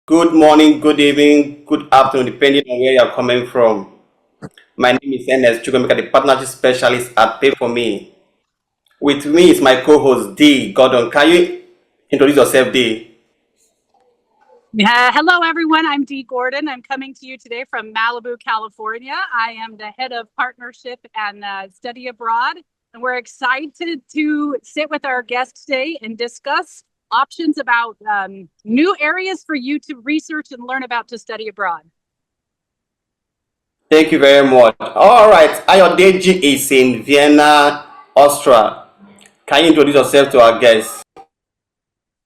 Good morning, good evening, good afternoon, depending on where you're coming from. My name is Ernest Chugomika, the partnership specialist at Pay for Me. With me is my co-host D. Gordon. Can you introduce yourself, D? Hello, everyone. I'm Dee Gordon. I'm coming to you today from Malibu, California. I am the head of partnership and study abroad, and we're excited to sit with our guest today and discuss options about new areas for you to research and learn about to study abroad. Thank you very much. All right, Ayodeji is in Vienna, Austria. Can you introduce yourself to our guests?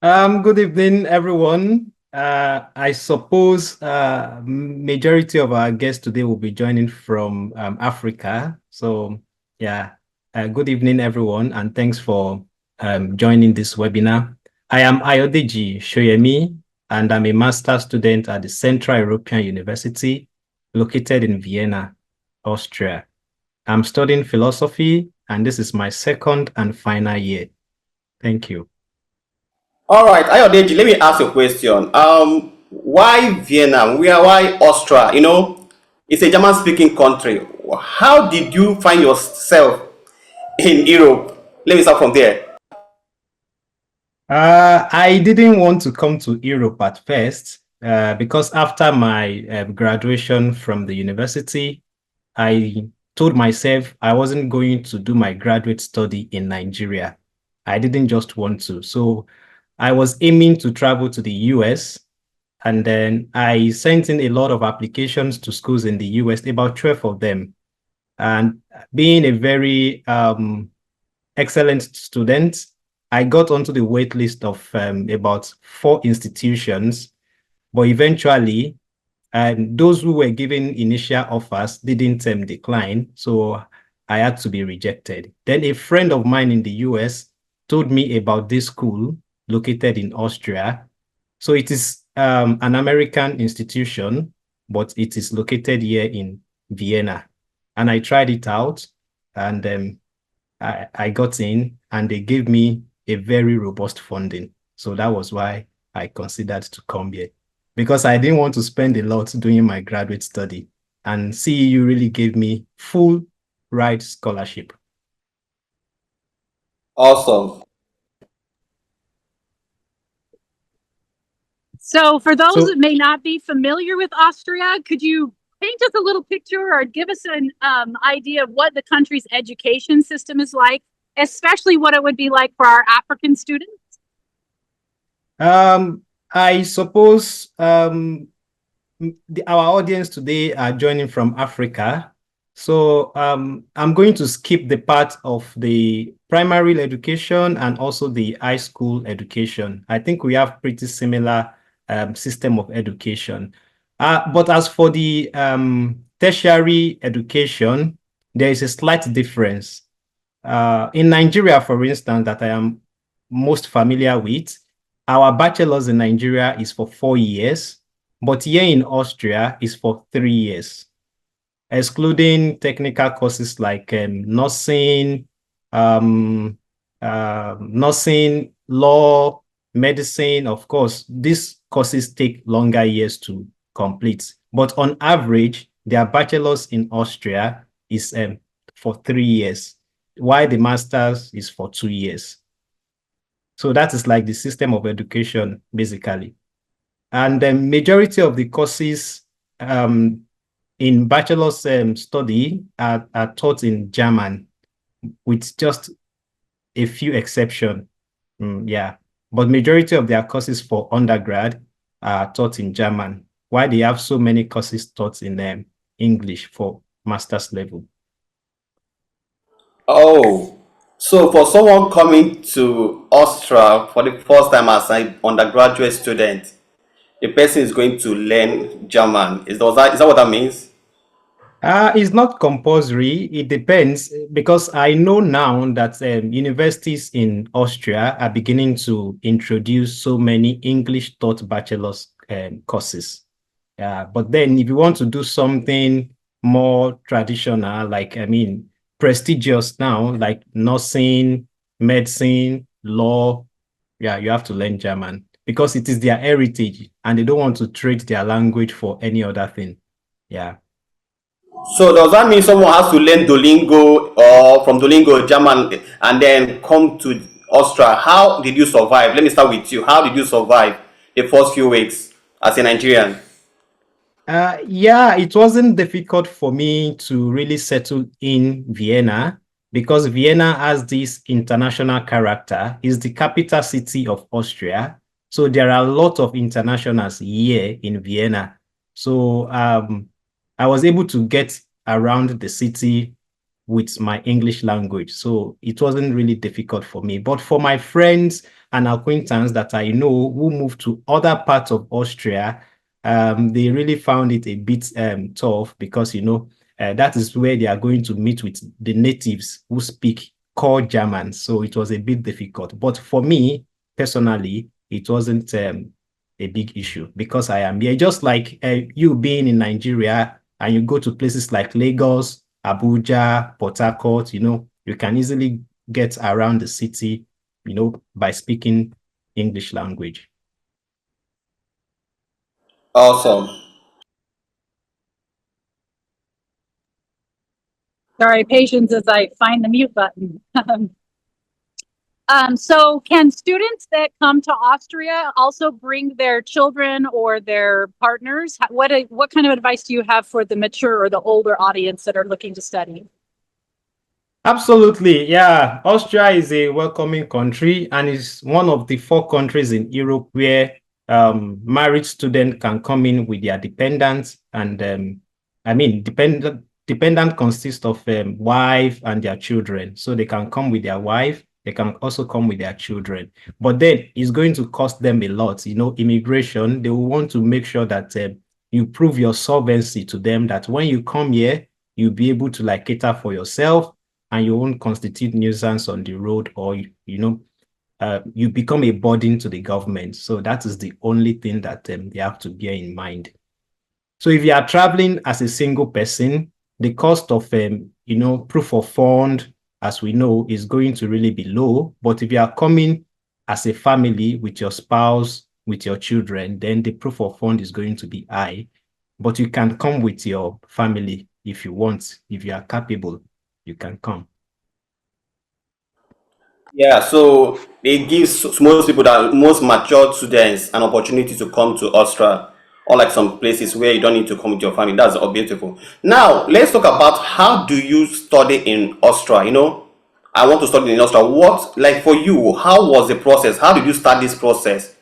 Good evening, everyone. I suppose majority of our guests today will be joining from Africa. So yeah, good evening, everyone, and thanks for joining this webinar. I am Ayodeji Soyemi, and I'm a master's student at the Central European University, located in Vienna, Austria. I'm studying philosophy, and this is my second and final year. Thank you. All right, Ayodeji, let me ask you a question. Why Vienna? Why Austria? It's a German-speaking country. How did you find yourself in Europe? Let me start from there. I didn't want to come to Europe at first because after my graduation from the university, I told myself I wasn't going to do my graduate study in Nigeria. I didn't just want to. So I was aiming to travel to the US, and then I sent in a lot of applications to schools in the US, about 12 of them. And being a very excellent student, I got onto the wait list of about 4 institutions, but eventually, those who were given initial offers didn't decline, so I had to be rejected. Then a friend of mine in the US told me about this school located in Austria. So it is an American institution, but it is located here in Vienna. And I tried it out, and I got in, and they gave me a very robust funding. So that was why I considered to come here, because I didn't want to spend a lot doing my graduate study, and CEU really gave me full ride scholarship. Awesome. So, for those So that may not be familiar with Austria, could you paint us a little picture or give us an idea of what the country's education system is like, especially what it would be like for our African students? I suppose our audience today are joining from Africa. So I'm going to skip the part of the primary education and also the high school education. I think we have pretty similar system of education. But as for the tertiary education, there is a slight difference. In Nigeria, for instance, that I am most familiar with, our bachelor's in Nigeria is for 4 years, but here in Austria is for 3 years, excluding technical courses like nursing, law, medicine. Of course, these courses take longer years to complete, but on average, their bachelor's in Austria is for 3 years, while the master's is for 2 years. So that is like the system of education, basically. And the majority of the courses in bachelor's study are taught in German, with just a few exceptions. Yeah, but majority of their courses for undergrad are taught in German, while they have so many courses taught in English for master's level. Oh, so for someone coming to Austria for the first time as an undergraduate student, the person is going to learn German. Is that what that means? It's not compulsory. It depends, because I know now that universities in Austria are beginning to introduce so many English taught bachelor's courses. But then if you want to do something more traditional, like, prestigious now, like nursing, medicine, law, yeah, you have to learn German. because it is their heritage and they don't want to trade their language for any other thing. Yeah. So does that mean someone has to learn Duolingo or from Duolingo German and then come to Austria? How did you survive? Let me start with you. How did you survive the first few weeks as a Nigerian? Yeah, it wasn't difficult for me to really settle in Vienna because Vienna has this international character. It's the capital city of Austria. So there are a lot of internationals here in Vienna. So I was able to get around the city with my English language. So it wasn't really difficult for me. But for my friends and acquaintances that I know who moved to other parts of Austria, they really found it a bit tough because, that is where they are going to meet with the natives who speak core German. So it was a bit difficult. But for me, personally, it wasn't a big issue because I am here. Just like you being in Nigeria and you go to places like Lagos, Abuja, Port Harcourt, you can easily get around the city, by speaking English language. Awesome. Sorry, patience as I find the mute button. So can students that come to Austria also bring their children or their partners? What kind of advice do you have for the mature or the older audience that are looking to study? Absolutely. Yeah. Austria is a welcoming country and is one of the 4 countries in Europe where married students can come in with their dependents. And dependent consists of wife and their children. So they can come with their wife. They can also come with their children. But then it's going to cost them a lot. Immigration, they will want to make sure that you prove your solvency to them, that when you come here, you'll be able to cater for yourself and you won't constitute nuisance on the road, or you become a burden to the government. So that is the only thing that they have to bear in mind. So if you are traveling as a single person, the cost of proof of fund, as we know, is going to really be low. But if you are coming as a family with your spouse, with your children, then the proof of fund is going to be high. But you can come with your family if you want. If you are capable, you can come. Yeah, so it gives most people, that most mature students, an opportunity to come to Austria, unlike some places where you don't need to come with your family. That's all beautiful. Now, let's talk about how do you study in Austria? I want to study in Austria. What, like for you, how was the process? How did you start this process?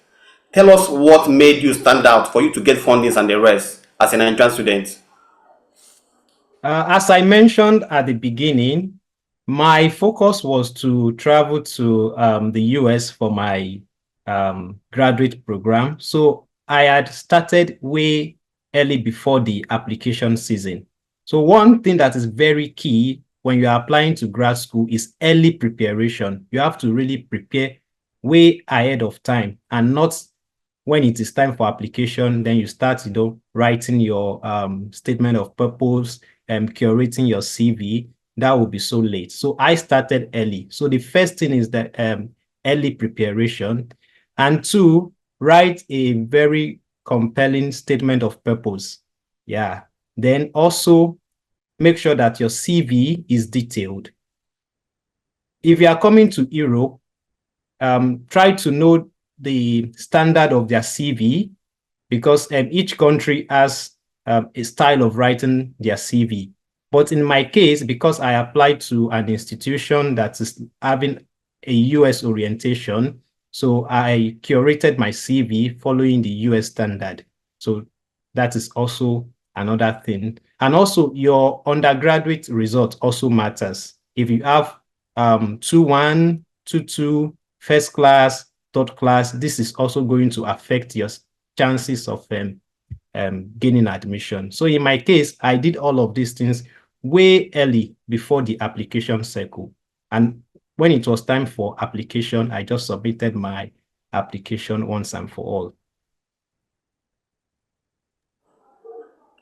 Tell us what made you stand out for you to get fundings and the rest as an entrance student. As I mentioned at the beginning, my focus was to travel to the US for my graduate program. So I had started way early before the application season. So one thing that is very key when you are applying to grad school is early preparation. You have to really prepare way ahead of time and not when it is time for application, then you start, writing your statement of purpose and curating your CV. That will be so late. So I started early. So the first thing is that early preparation. And two, write a very compelling statement of purpose. Yeah. Then also make sure that your CV is detailed. If you are coming to Europe, try to know the standard of their CV because each country has a style of writing their CV. But in my case, because I applied to an institution that is having a US orientation, so I curated my CV following the US standard. So that is also another thing. And also your undergraduate result also matters. If you have 2-1, 2-2, first class, third class, this is also going to affect your chances of gaining admission. So in my case, I did all of these things way early before the application cycle. And when it was time for application, I just submitted my application once and for all.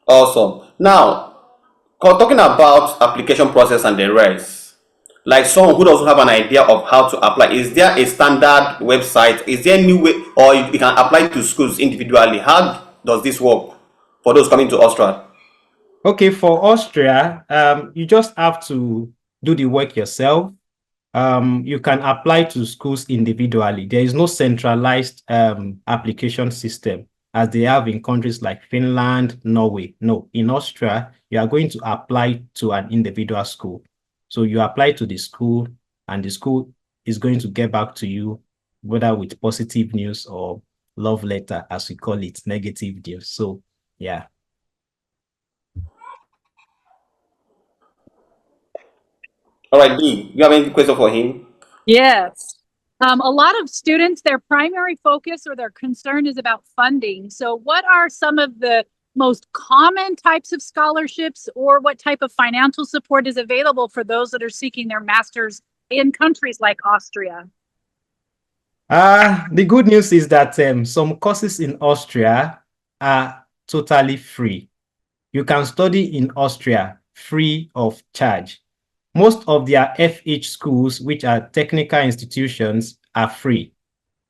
Awesome. Now, talking about application process and the rest, Like someone who doesn't have an idea of how to apply, is there a standard website? Is there any way, or you can apply to schools individually? How does this work for those coming to Austria? Okay, for Austria, you just have to do the work yourself. You can apply to schools individually. There is no centralized application system as they have in countries like Finland, Norway. No, in Austria, you are going to apply to an individual school. So you apply to the school, and the school is going to get back to you, whether with positive news or love letter, as we call it, negative news. So, yeah. All right, D, you have any question for him? Yes. A lot of students, their primary focus or their concern is about funding. So, what are some of the most common types of scholarships, or what type of financial support is available for those that are seeking their master's in countries like Austria? The good news is that some courses in Austria are totally free. You can study in Austria free of charge. Most of their FH schools, which are technical institutions, are free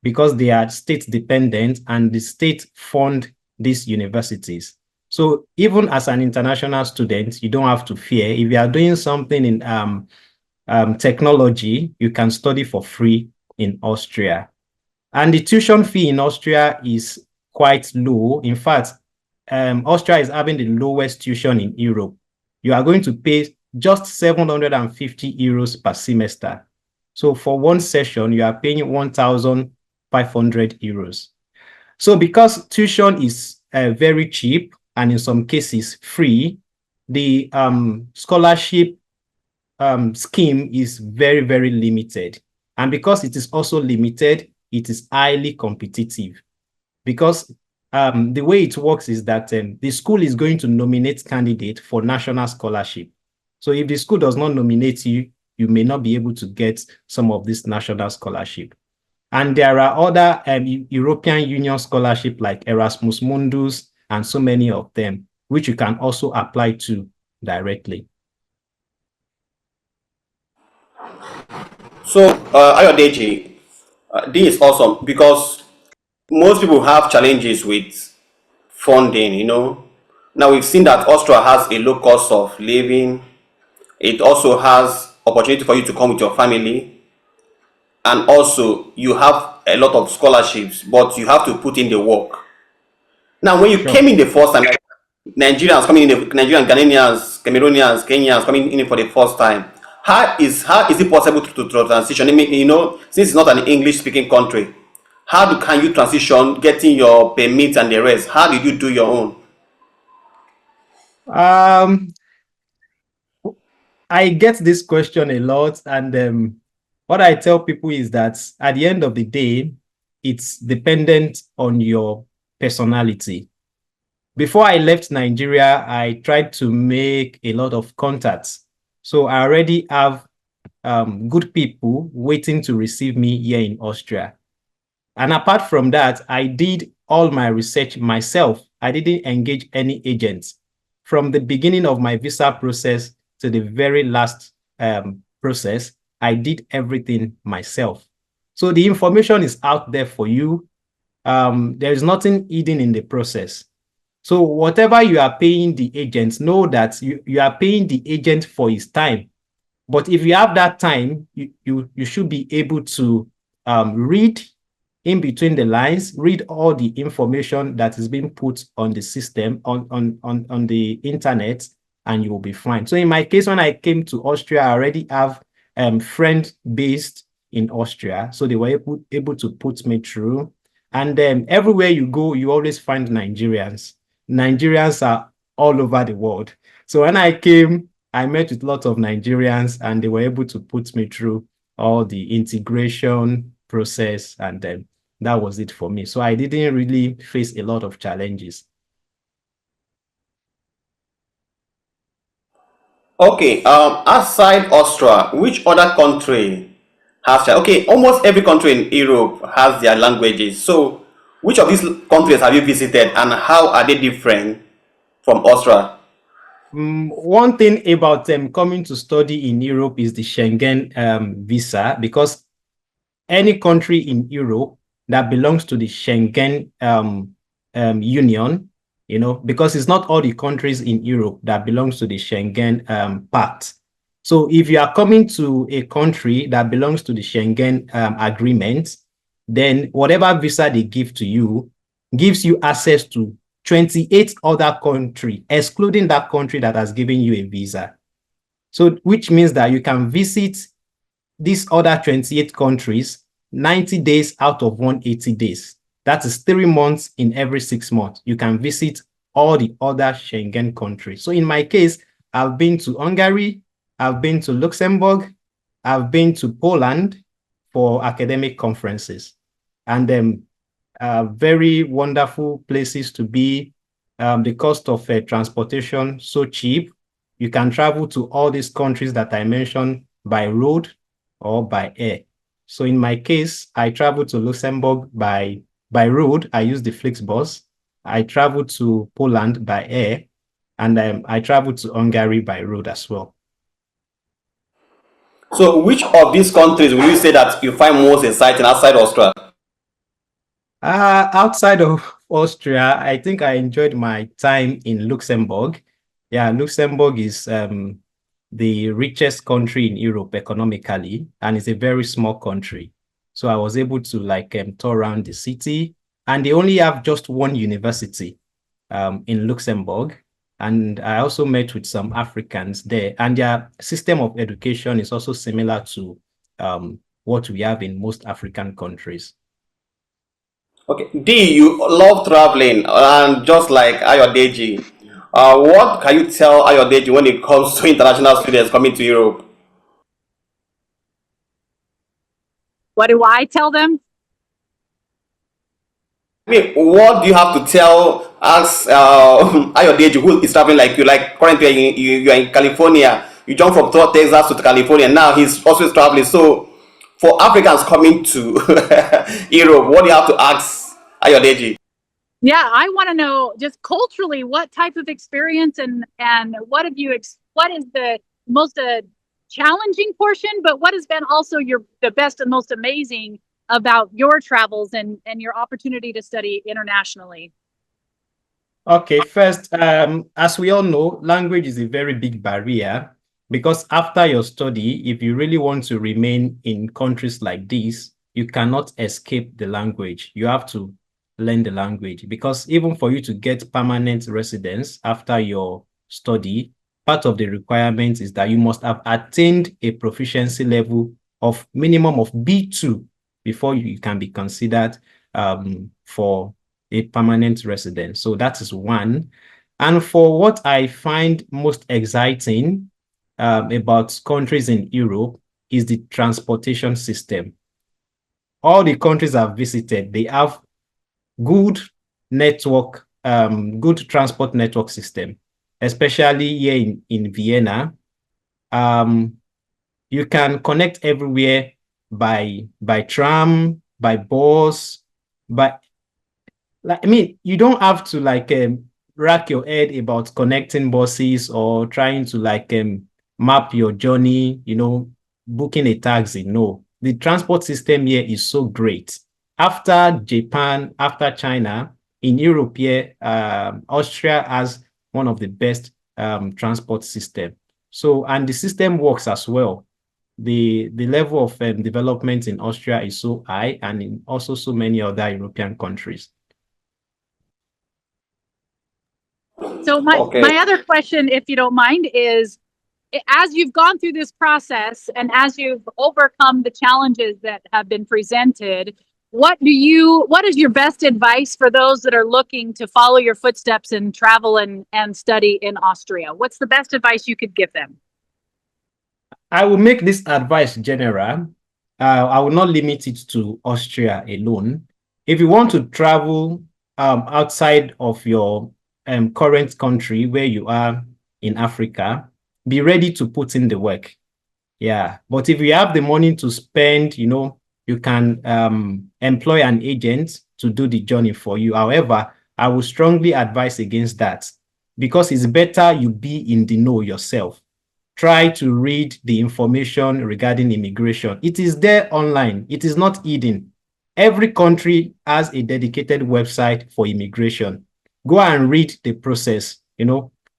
because they are state dependent and the state fund these universities. So even as an international student, you don't have to fear. If you are doing something in technology, you can study for free in Austria. And the tuition fee in Austria is quite low. In fact, Austria is having the lowest tuition in Europe. You are going to pay just 750 euros per semester. So for one session, you are paying 1,500 euros. So because tuition is very cheap and in some cases free, the scholarship scheme is very, very limited. And because it is also limited, it is highly competitive. Because the way it works is that the school is going to nominate candidate for national scholarship. So if the school does not nominate you, you may not be able to get some of this national scholarship. And there are other European Union scholarship like Erasmus Mundus and so many of them, which you can also apply to directly. So, Ayodeji, this is awesome because most people have challenges with funding, you know. Now we've seen that Austria has a low cost of living. It also has opportunity for you to come with your family, and also you have a lot of scholarships, but you have to put in the work. Now, when you Sure. came in the first time, like Nigerians coming in, Nigerians, Ghanaians, Cameroonians, Kenyans coming in for the first time, how is it possible to transition? I mean, you know, since it's not an English-speaking country, can you transition, getting your permits and the rest? How did you do your own? I get this question a lot, and what I tell people is that at the end of the day, it's dependent on your personality. Before I left Nigeria, I tried to make a lot of contacts. So I already have good people waiting to receive me here in Austria. And apart from that, I did all my research myself. I didn't engage any agents. From the beginning of my visa process to the very last process, I did everything myself. So the information is out there for you. There is nothing hidden in the process. So whatever you are paying the agent, know that you are paying the agent for his time. But if you have that time, you should be able to read in between the lines, read all the information that is being put on the system, on the internet, and you will be fine. So in my case, when I came to Austria, I already have friends based in Austria. So they were able to put me through. And then everywhere you go, you always find Nigerians. Nigerians are all over the world. So when I came, I met with lots of Nigerians, and they were able to put me through all the integration process, and then that was it for me. So I didn't really face a lot of challenges. Okay, outside Austria, which other country has okay, almost every country in Europe has their languages. So, which of these countries have you visited, and how are they different from Austria? One thing about coming to study in Europe is the Schengen visa, because any country in Europe that belongs to the Schengen Union, because it's not all the countries in Europe that belongs to the Schengen Pact. So if you are coming to a country that belongs to the Schengen agreement, then whatever visa they give to you gives you access to 28 other countries, excluding that country that has given you a visa. So which means that you can visit these other 28 countries 90 days out of 180 days. That is 3 months in every 6 months. You can visit all the other Schengen countries. So in my case, I've been to Hungary, I've been to Luxembourg, I've been to Poland for academic conferences. And very wonderful places to be. The cost of transportation so cheap. You can travel to all these countries that I mentioned by road or by air. So in my case, I traveled to Luxembourg by road. I used the Flixbus. I traveled to Poland by air, and I traveled to Hungary by road as well. So, which of these countries will you say that you find most exciting outside Austria? Outside of Austria, I think I enjoyed my time in Luxembourg. Yeah, Luxembourg is the richest country in Europe economically, and it's a very small country. So I was able to tour around the city, and they only have just one university in Luxembourg. And I also met with some Africans there, and their system of education is also similar to what we have in most African countries. Okay, D, you love traveling, and just like Ayodeji, what can you tell Ayodeji when it comes to international students coming to Europe? What do I tell them? I mean, what do you have to tell us, Ayodeji, who is traveling like you? Like currently you are in California, you jump from Texas to California, now he's also traveling. So, for Africans coming to Europe, what do you have to ask Ayodeji? Yeah, I want to know just culturally what type of experience and what have you what is the most challenging portion, but what has been also the best and most amazing about your travels and your opportunity to study internationally? Okay, first, as we all know, language is a very big barrier, because after your study, if you really want to remain in countries like this, you cannot escape the language. You have to learn the language, because even for you to get permanent residence after your study, part of the requirement is that you must have attained a proficiency level of minimum of B2 before you can be considered for a permanent resident. So that is one. And for what I find most exciting about countries in Europe is the transportation system. All the countries I've visited, they have good network, good transport network system, especially here in Vienna. You can connect everywhere by tram, by bus, you don't have to rack your head about connecting buses or trying to map your journey, booking a taxi. No, the transport system here is so great. After Japan, after China, in Europe here, Austria has one of the best transport system. So, and the system works as well. The level of development in Austria is so high, and in also so many other European countries. So my other question, if you don't mind, is as you've gone through this process and as you've overcome the challenges that have been presented, what is your best advice for those that are looking to follow your footsteps and travel and study in Austria? What's the best advice you could give them? I will make this advice general. I will not limit it to Austria alone. If you want to travel outside of your current country where you are in Africa, be ready to put in the work. Yeah. But if you have the money to spend, you can employ an agent to do the journey for you. However, I would strongly advise against that. because it's better you be in the know yourself. Try to read the information regarding immigration. It is there online. It is not hidden. Every country has a dedicated website for immigration. Go and read the process,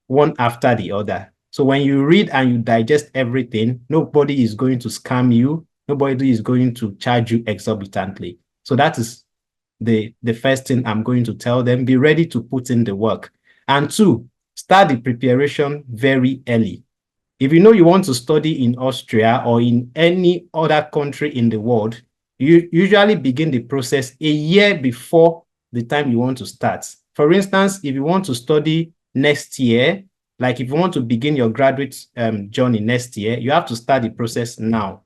one after the other. So when you read and you digest everything, nobody is going to scam you. Nobody is going to charge you exorbitantly. So that is the first thing I'm going to tell them. Be ready to put in the work. And two, start the preparation very early. If you know you want to study in Austria or in any other country in the world, you usually begin the process a year before the time you want to start. For instance, if you want to study next year, like if you want to begin your graduate journey next year, you have to start the process now,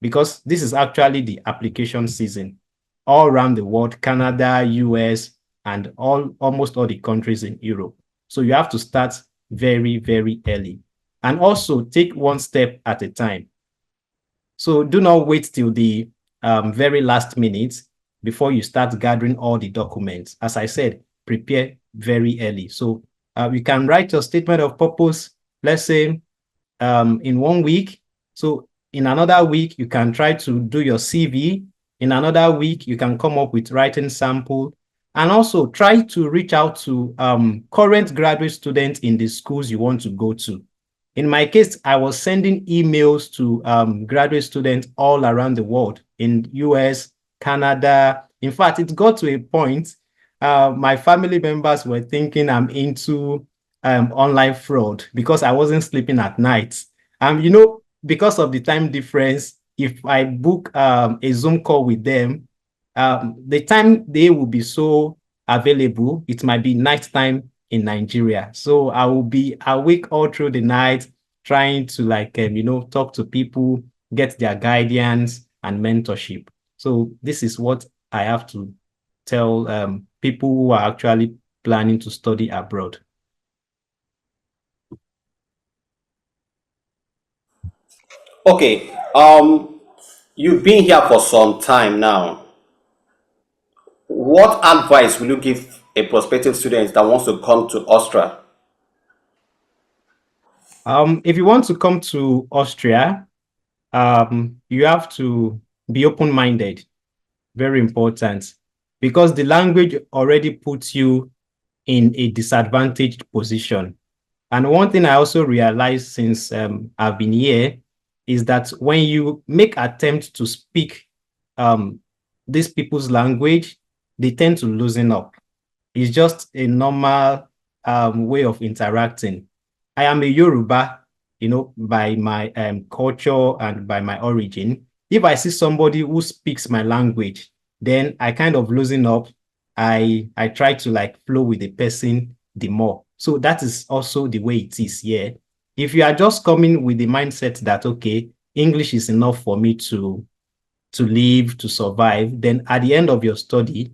because this is actually the application season all around the world, Canada, US, and almost all the countries in Europe. So you have to start very, very early. And also take one step at a time. So do not wait till the very last minute before you start gathering all the documents. As I said, prepare very early. So you can write your statement of purpose, let's say in 1 week. So in another week, you can try to do your CV. In another week, you can come up with writing sample. And also try to reach out to current graduate students in the schools you want to go to. In my case, I was sending emails to graduate students all around the world, in US, Canada. In fact, it got to a point, my family members were thinking I'm into online fraud because I wasn't sleeping at night. Because of the time difference, if I book a Zoom call with them, the time they will be so available, it might be nighttime in Nigeria. So I will be awake all through the night, trying to talk to people, get their guidance and mentorship. So this is what I have to tell people who are actually planning to study abroad. Okay. You've been here for some time now. What advice will you give a prospective student that wants to come to Austria? If you want to come to Austria, you have to be open-minded. Very important, because the language already puts you in a disadvantaged position. And one thing I also realized since I've been here is that when you make attempts to speak these people's language, they tend to loosen up. It's just a normal way of interacting. I am a Yoruba, by my culture and by my origin. If I see somebody who speaks my language, then I kind of loosen up. I try to flow with the person the more. So that is also the way it is here. If you are just coming with the mindset that, okay, English is enough for me to live, to survive, then at the end of your study,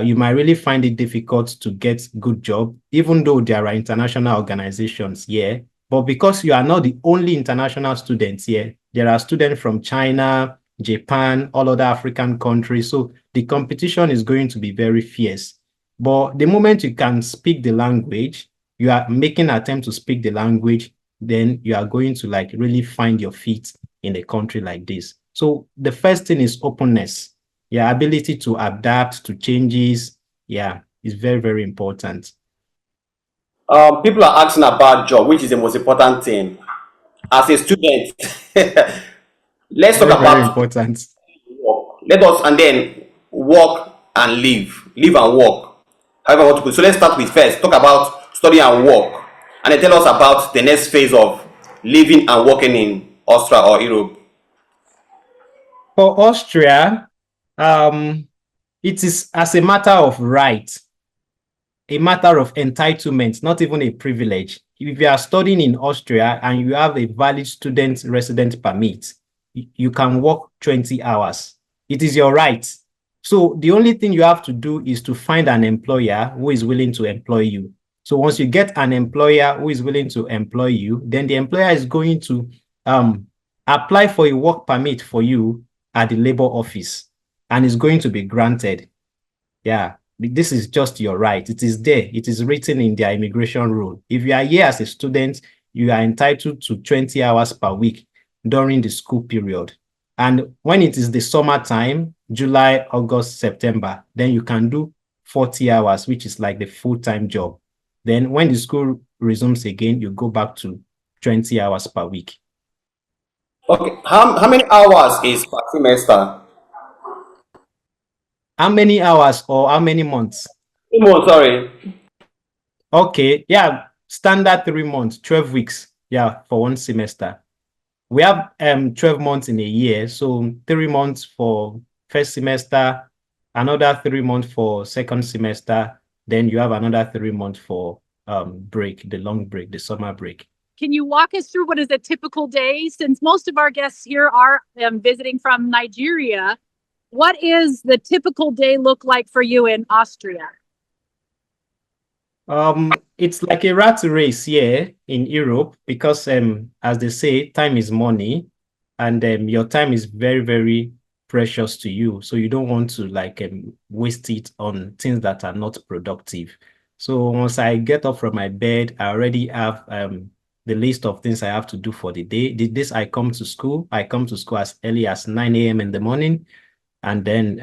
you might really find it difficult to get good job, even though there are international organizations here. But because you are not the only international students here, there are students from China, Japan, all other African countries. So the competition is going to be very fierce. But the moment you can speak the language, you are making an attempt to speak the language, then you are going to really find your feet in a country like this. So the first thing is openness. Yeah, ability to adapt to changes. Yeah, is very, very important. People are asking about job, which is the most important thing. As a student, let's talk Very, very about important. work. Let us and then work and live and work. However, I want to put. So let's start with first talk about study and work, and then tell us about the next phase of living and working in Austria or Europe. For Austria, it is as a matter of right, a matter of entitlement, not even a privilege. If you are studying in Austria and you have a valid student resident permit, you can work 20 hours. It is your right. So the only thing you have to do is to find an employer who is willing to employ you. So once you get an employer who is willing to employ you, then the employer is going to apply for a work permit for you at the labor office, and is going to be granted. Yeah. This is just your right. It is there. It is written in their immigration rule. If you are here as a student, you are entitled to 20 hours per week during the school period. And when it is the summertime, July, August, September, then you can do 40 hours, which is like the full-time job. Then when the school resumes again, you go back to 20 hours per week. Okay, how many hours is per semester? How many hours or how many months? 2 months, sorry. Okay, yeah, standard 3 months, 12 weeks, yeah, for one semester. We have 12 months in a year, so 3 months for first semester, another 3 months for second semester, then you have another 3 months for break, the long break, the summer break. Can you walk us through what is a typical day? Since most of our guests here are visiting from Nigeria, what is the typical day look like for you in Austria? It's like a rat race here in Europe because as they say, time is money, and your time is very, very precious to you. So you don't want to like waste it on things that are not productive. So once I get up from my bed, I already have the list of things I have to do for the day. This I come to school. I come to school as early as 9 a.m. in the morning, and then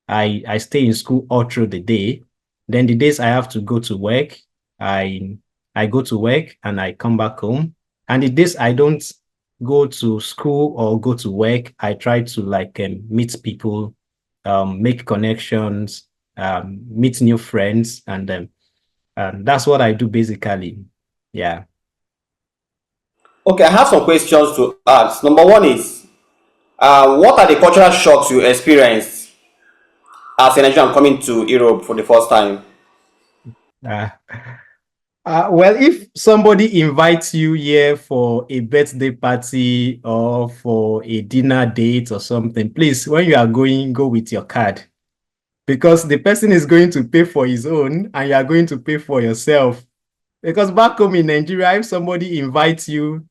I stay in school all through the day. Then the days I have to go to work, I I go to work and I come back home. And the days I don't go to school or go to work, I try to like meet people, make connections, meet new friends, and that's what I do basically. Yeah. Okay, I have some questions to ask. Number one is, what are the cultural shocks you experienced as a Nigerian coming to Europe for the first time? Uh, well, if somebody invites you here for a birthday party or for a dinner date or something, please, when you are going, go with your card because the person is going to pay for his own and you are going to pay for yourself. Because back home in Nigeria, if somebody invites you,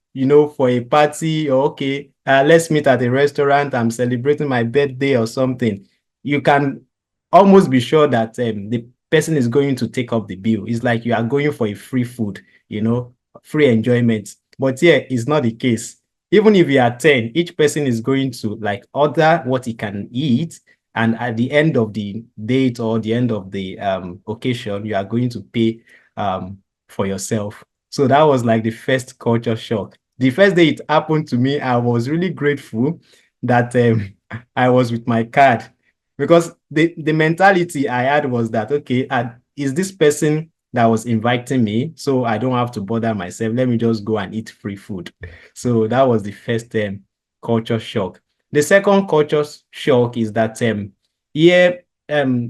for a party or okay, let's meet at a restaurant, I'm celebrating my birthday or something, you can almost be sure that the person is going to take up the bill. It's like you are going for a free food, free enjoyment. But here, it's not the case. Even if you are 10, each person is going to like order what he can eat. And at the end of the date or the end of the occasion, you are going to pay for yourself. So that was like the first culture shock. The first day it happened to me, I was really grateful that I was with my card because the mentality I had was that, okay, is this person that was inviting me, so I don't have to bother myself. Let me just go and eat free food. So that was the first culture shock. The second culture shock is that here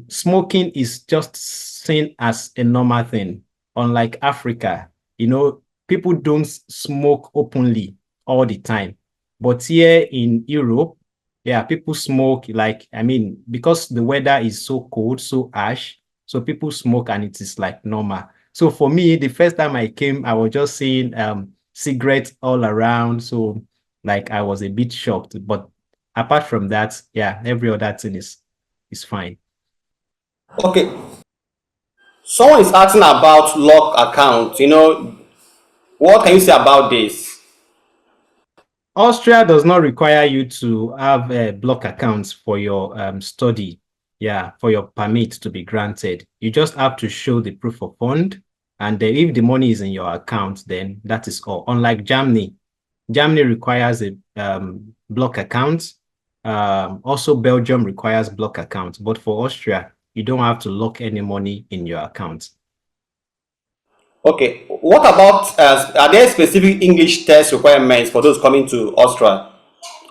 smoking is just seen as a normal thing. Unlike Africa, people don't smoke openly all the time. But here in Europe, yeah, people smoke like, I mean, because the weather is so cold, so harsh, so people smoke and it is like normal. So for me, the first time I came, I was just seeing cigarettes all around. So like I was a bit shocked. But apart from that, yeah, every other thing is fine. Okay, someone is asking about lock account. What can you say about this? Austria does not require you to have block accounts for your study, yeah, for your permit to be granted. You just have to show the proof of fund, and then if the money is in your account, then that is all. Unlike Germany, Germany requires a block account. Also, Belgium requires block accounts, but for Austria, you don't have to lock any money in your account. Okay, what about, are there specific English test requirements for those coming to Austria?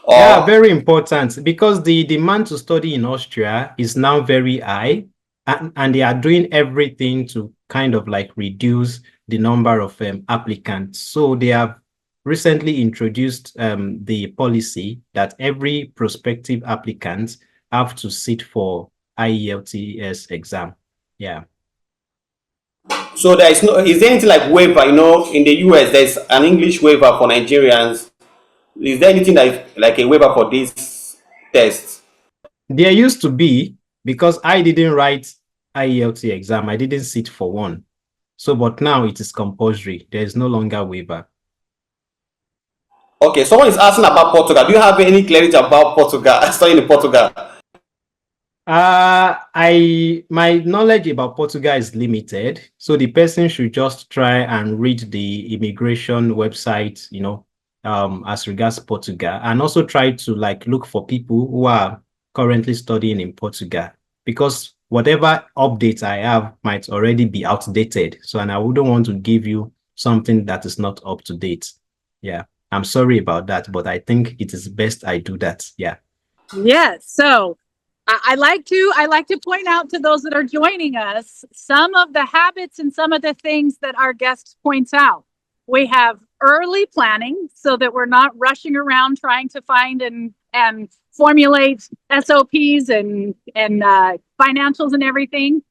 Yeah, Or very important because the demand to study in Austria is now very high, and they are doing everything to kind of like reduce the number of applicants. So they have recently introduced the policy that every prospective applicant have to sit for IELTS exam. Yeah. so is there anything like waiver? In the US, there's an English waiver for Nigerians. Is there anything like a waiver for this test? There used to be, because I didn't write IELTS exam. I didn't sit for one. So, but now it is compulsory. There is no longer waiver. Okay, someone is asking about Portugal. Do you have any clarity about Portugal? Studying in Portugal. My knowledge about Portugal is limited, so the person should just try and read the immigration website, as regards Portugal, and also try to like look for people who are currently studying in Portugal, because whatever updates I have might already be outdated. So, and I wouldn't want to give you something that is not up to date. Yeah, I'm sorry about that, but I think it is best I do that. Yeah. Yes. So I like to point out to those that are joining us some of the habits and some of the things that our guest points out. We have early planning so that we're not rushing around trying to find and formulate SOPs and financials and everything.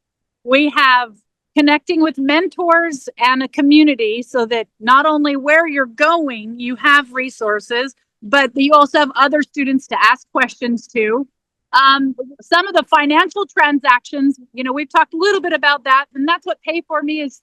We have connecting with mentors and a community so that not only where you're going, you have resources, but you also have other students to ask questions to. Some of the financial transactions, we've talked a little bit about that, and that's what Pay For Me is.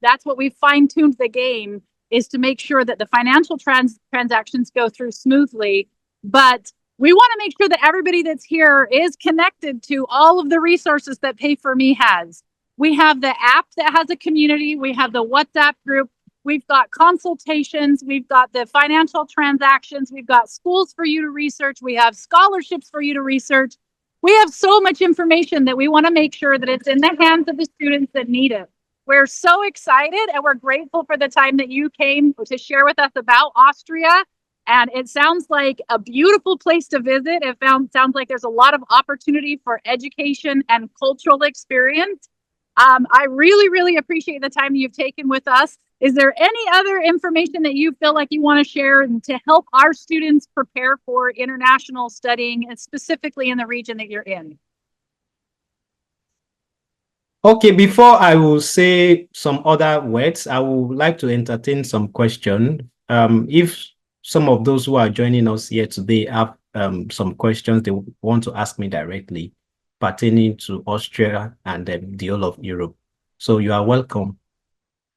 That's what we fine tuned the game, is to make sure that the financial transactions go through smoothly. But we want to make sure that everybody that's here is connected to all of the resources that Pay For Me has. We have the app that has a community. We have the WhatsApp group. We've got consultations. We've got the financial transactions. We've got schools for you to research. We have scholarships for you to research. We have so much information that we want to make sure that it's in the hands of the students that need it. We're so excited and we're grateful for the time that you came to share with us about Austria. And it sounds like a beautiful place to visit. Sounds like there's a lot of opportunity for education and cultural experience. I really, really appreciate the time you've taken with us. Is there any other information that you feel like you want to share to help our students prepare for international studying, and specifically in the region that you're in? Okay, before I will say some other words, I would like to entertain some question. If some of those who are joining us here today have some questions they want to ask me directly pertaining to Austria and the whole of Europe. So you are welcome.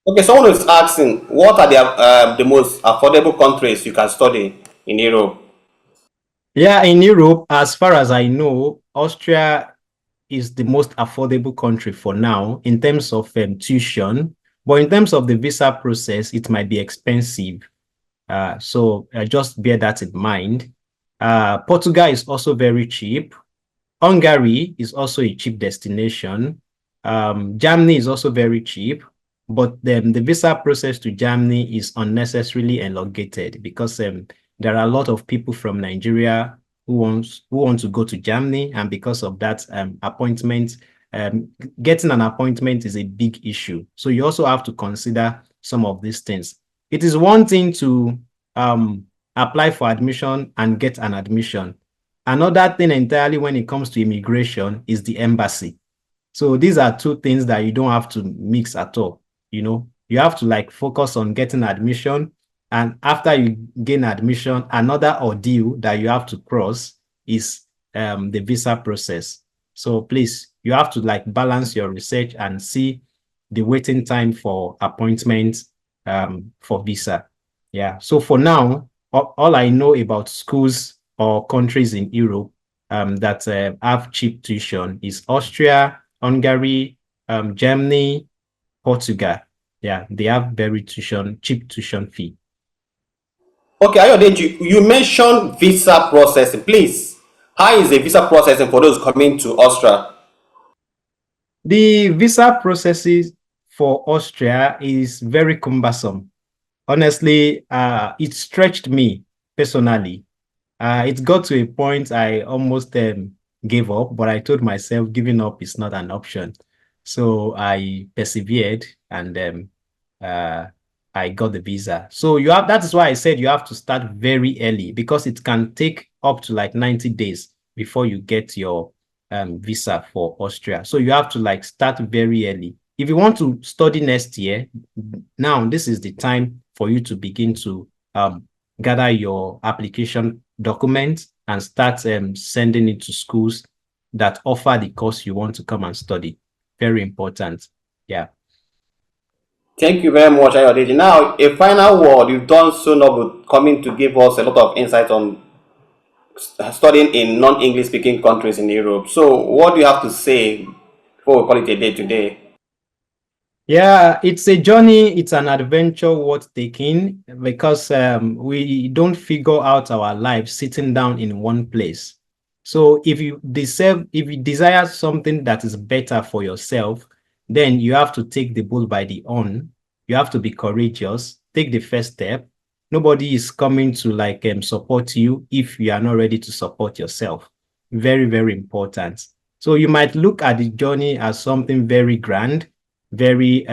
Okay, someone is asking, what are the most affordable countries you can study in Europe? Yeah, in Europe, as far as I know, Austria is the most affordable country for now in terms of tuition. But in terms of the visa process, it might be expensive. So just bear that in mind. Portugal is also very cheap. Hungary is also a cheap destination. Germany is also very cheap, but the visa process to Germany is unnecessarily elongated because there are a lot of people from Nigeria who want to go to Germany, and because of that, getting an appointment is a big issue. So you also have to consider some of these things. It is one thing to apply for admission and get an admission. Another thing entirely when it comes to immigration is the embassy. So these are two things that you don't have to mix at all. You have to like focus on getting admission. And after you gain admission, another ordeal that you have to cross is the visa process. So please, you have to like balance your research and see the waiting time for appointment for visa. Yeah. So for now, all I know about schools or countries in Europe that have cheap tuition is Austria, Hungary, Germany, Portugal. Yeah, they have very cheap tuition fee. Okay, Ayodeji, you mentioned visa processing. Please, how is the visa processing for those coming to Austria? The visa processes for Austria is very cumbersome. Honestly, it stretched me personally. It got to a point I almost gave up, but I told myself giving up is not an option. So I persevered and I got the visa. So that is why I said you have to start very early, because it can take up to like 90 days before you get your visa for Austria. So you have to like start very early. If you want to study next year, now this is the time for you to begin to gather your application documents and start sending it to schools that offer the course you want to come and study. Very important. Yeah. Thank you very much, Ayodeji. Now, a final word. You've done so noble coming to give us a lot of insight on studying in non-English speaking countries in Europe. So, what do you have to say before we call it a day today? Yeah, it's a journey, it's an adventure worth taking because we don't figure out our lives sitting down in one place. So if you desire something that is better for yourself, then you have to take the bull by the horn. You have to be courageous, take the first step. Nobody is coming to support you if you are not ready to support yourself. Very, very important. So you might look at the journey as something very grand, very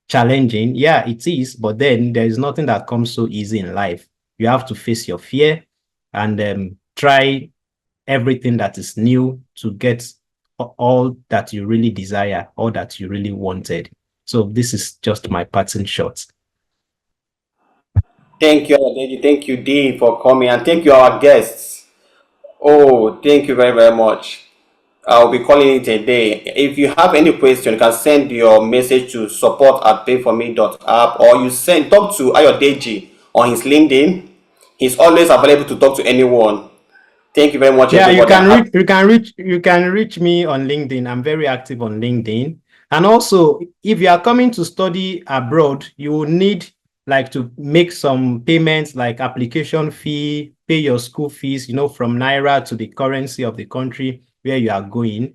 challenging. Yeah, it is, but then there is nothing that comes so easy in life. You have to face your fear and try everything that is new to get all that you really desire, all that you really wanted. So this is just my parting shot. Thank you, Ayodeji. Thank you, Dee, for coming, and thank you, our guests. Oh, thank you very, very much. I'll be calling it a day. If you have any question, you can send your message to support@payforme.app, or you send talk to Ayodeji on his LinkedIn. He's always available to talk to anyone. Thank you very much, Yeah, everybody. you can reach me on LinkedIn. I'm very active on LinkedIn. And also, if you are coming to study abroad, you will need to make some payments like application fee, pay your school fees, from Naira to the currency of the country where you are going.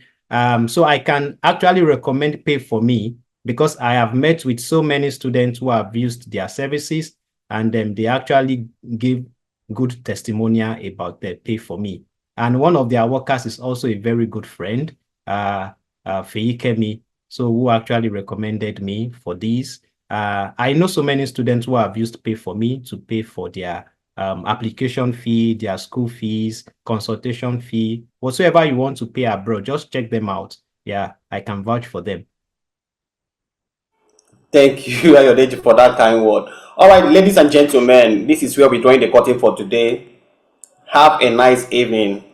So I can actually recommend Pay for Me because I have met with so many students who have used their services, and they actually give good testimonial about their Pay for Me. And one of their workers is also a very good friend, Feikemi, so who actually recommended me for this. I know so many students who have used Pay for Me to pay for their application fee, their school fees, consultation fee, whatsoever you want to pay abroad, just check them out. Yeah, I can vouch for them. Thank you, Ayodeji, for that kind word. All right, ladies and gentlemen, this is where we're drawing the curtain for today. Have a nice evening.